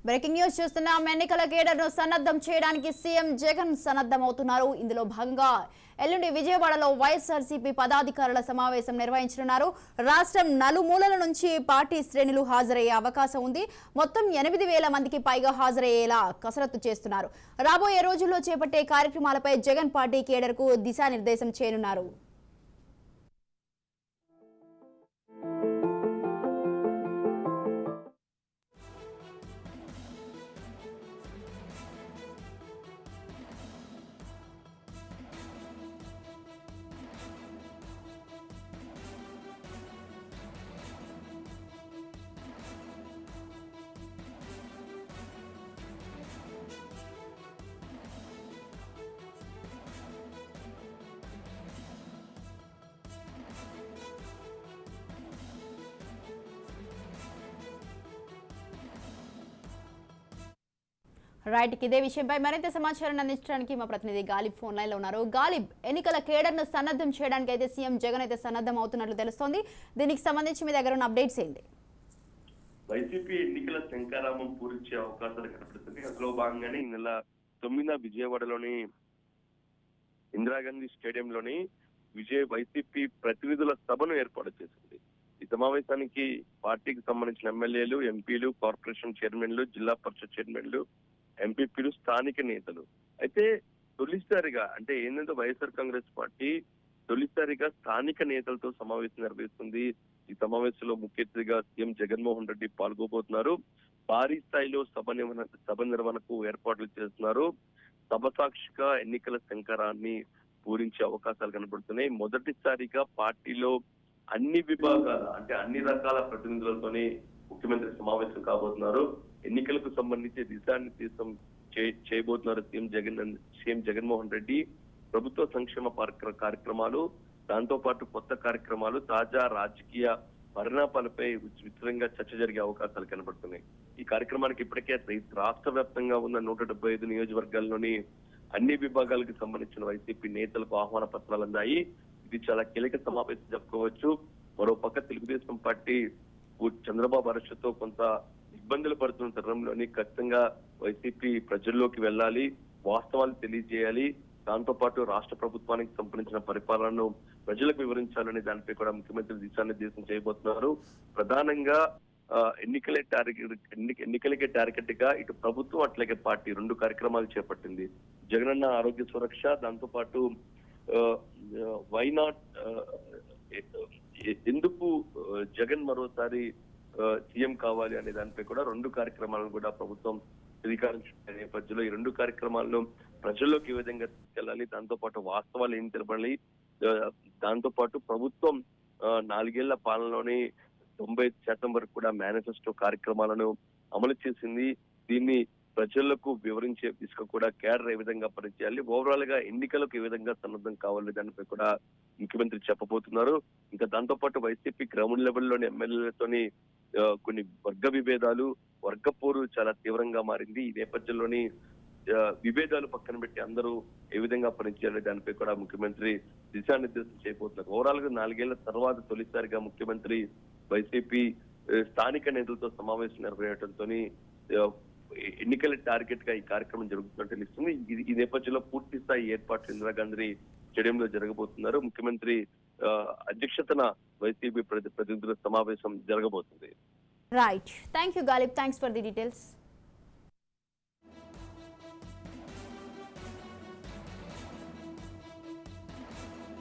Breaking news చూస్తున్నాం. ఎన్నికల కేడర్ను సన్నద్ధం చేయడానికి సీఎం జగన్ సన్నద్ధమవుతున్నారు. ఇందులో భాగంగా ఎల్లుండి విజయవాడలో వైఎస్ఆర్సీపీ పదాధికారుల సమావేశం నిర్వహించనున్నారు. రాష్ట్రం నలుమూలల నుంచి పార్టీ శ్రేణులు హాజరయ్యే అవకాశం ఉంది. మొత్తం 8,000 మందికి పైగా హాజరయ్యేలా కసరత్తు చేస్తున్నారు. రాబోయే రోజుల్లో చేపట్టే కార్యక్రమాలపై జగన్ పార్టీ కేడర్కు దిశానిర్దేశం చేయనున్నారు. రైట్, ఇదే విషయంపై మరింత సమాచారాన్ని అందించడానికి మా ప్రతినిధి గాలిబ్ ఫోన్ లైన్ లో ఉన్నారు. గాలిబ్, ఎన్నికల కేడర్ను సన్నద్ధం చేయడానికి అయితే సీఎం జగన్ అయితే సన్నద్ధం అవుతున్నట్లు తెలుస్తోంది. దీనికి సంబంధించి మీ దగ్గర ఉన్న అప్డేట్స్ ఏంటి? వైసీపీ ఎన్నికల శంకారామం పూరించే అవకాశాలు కనపడుతుంది. అందులో భాగంగానే ఈ నెల 9న విజయవాడలోని ఇందిరాగాంధీ స్టేడియంలోని వైసీపీ ప్రతినిధుల సభను ఏర్పాటు చేసింది. ఈ సమావేశానికి పార్టీకి సంబంధించిన ఎమ్మెల్యేలు, ఎంపీలు, కార్పొరేషన్ చైర్మన్లు, జిల్లా పరిషత్ చైర్మన్లు, ఎంపీపీలు, స్థానిక నేతలు. అయితే తొలిసారిగా అంటే ఏంటంటే వైఎస్ఆర్ కాంగ్రెస్ పార్టీ తొలిసారిగా స్థానిక నేతలతో సమావేశం నిర్వహిస్తుంది. ఈ సమావేశంలో ముఖ్య అతిథిగా సీఎం జగన్మోహన్ రెడ్డి పాల్గొబోతున్నారు. భారీ స్థాయిలో సభ నిర్వహణకు ఏర్పాట్లు చేస్తున్నారు. సభ సాక్షిగా ఎన్నికల శంకరాన్ని పూరించే అవకాశాలు కనబడుతున్నాయి. మొదటిసారిగా పార్టీలో అన్ని విభాగాల అంటే అన్ని రకాల ప్రతినిధులతోనే ముఖ్యమంత్రి సమావేశం కాబోతున్నారు. ఎన్నికలకు సంబంధించి దిశానిర్దేశం చేయబోతున్నారు సీఎం జగన్మోహన్ రెడ్డి. ప్రభుత్వ సంక్షేమ కార్యక్రమాలు, దాంతో పాటు కొత్త కార్యక్రమాలు, తాజా రాజకీయ పరిణామాలపై విస్తృతంగా చర్చ జరిగే అవకాశాలు కనబడుతున్నాయి. ఈ కార్యక్రమానికి ఇప్పటికే రాష్ట్ర వ్యాప్తంగా ఉన్న 175 నియోజకవర్గాల్లోని అన్ని విభాగాలకు సంబంధించిన వైసీపీ నేతలకు ఆహ్వాన పత్రాలు అందాయి. ఇది చాలా కీలక సమావేశం చెప్పుకోవచ్చు. మరో పక్క తెలుగుదేశం పార్టీ చంద్రబాబు అరెస్టుతో కొంత ఇబ్బందులు పడుతున్న తరుణంలోని ఖచ్చితంగా వైసీపీ ప్రజల్లోకి వెళ్ళాలి, వాస్తవాలు తెలియజేయాలి, దాంతో పాటు రాష్ట్ర ప్రభుత్వానికి సంబంధించిన పరిపాలనను ప్రజలకు వివరించాలని దానిపై కూడా ముఖ్యమంత్రి దిశానిర్దేశం చేయబోతున్నారు. ప్రధానంగా ఎన్నికలకే టార్గెట్ గా ఇటు ప్రభుత్వం అట్లాగే పార్టీ 2 కార్యక్రమాలు చేపట్టింది. జగనన్న ఆరోగ్య సురక్ష, దాంతో పాటు వై నాట్ ఎందుకు జగన్ మరోసారి సీఎం కావాలి అనే దానిపై కూడా 2 కార్యక్రమాలను కూడా ప్రభుత్వం శ్రీకారం చుట్టిన నేపథ్యంలో ఈ 2 కార్యక్రమాలను ప్రజల్లోకి ఏ విధంగా తీసుకెళ్లాలి, దాంతో పాటు వాస్తవాలు ఏం తెలపాలి, దాంతో పాటు ప్రభుత్వం 4 ఏళ్ల పాలనలోని 90% వరకు కూడా మేనిఫెస్టో కార్యక్రమాలను అమలు చేసింది. దీన్ని ప్రజలకు వివరించే దిశగా కూడా కేడర్ ఏ విధంగా పనిచేయాలి, ఓవరాల్ గా ఎన్నికలకు ఏ విధంగా సన్నద్ధం కావాలి దానిపై కూడా ముఖ్యమంత్రి చెప్పబోతున్నారు. ఇంకా దాంతో పాటు వైసీపీ గ్రౌండ్ లెవెల్లోని ఎమ్మెల్యేలతోని కొన్ని వర్గ విభేదాలు, వర్గపోరు చాలా తీవ్రంగా మారింది. ఈ నేపథ్యంలోని విభేదాలు పక్కన పెట్టి అందరూ ఏ విధంగా పనిచేయాలి దానిపై కూడా ముఖ్యమంత్రి దిశానిర్దేశం చేయబోతున్నారు. ఓవరాల్ గా 4 ఏళ్ల తర్వాత తొలిసారిగా ముఖ్యమంత్రి వైసీపీ స్థానిక నేతలతో సమావేశం నిర్వహించడంతో ఎన్నికల టార్గెట్ గా ఈ కార్యక్రమం జరుగుతున్నట్టు తెలుస్తుంది. ఈ నేపథ్యంలో పూర్తి స్థాయి ఏర్పాట్లు ఇందిరాగాంధీ స్టేడియంలో జరగబోతున్నారు. ముఖ్యమంత్రి అధ్యక్షతన వైసీపీ ప్రతినిధుల సమావేశం జరగబోతుంది. Right, thank you Ghalib, thanks for the details.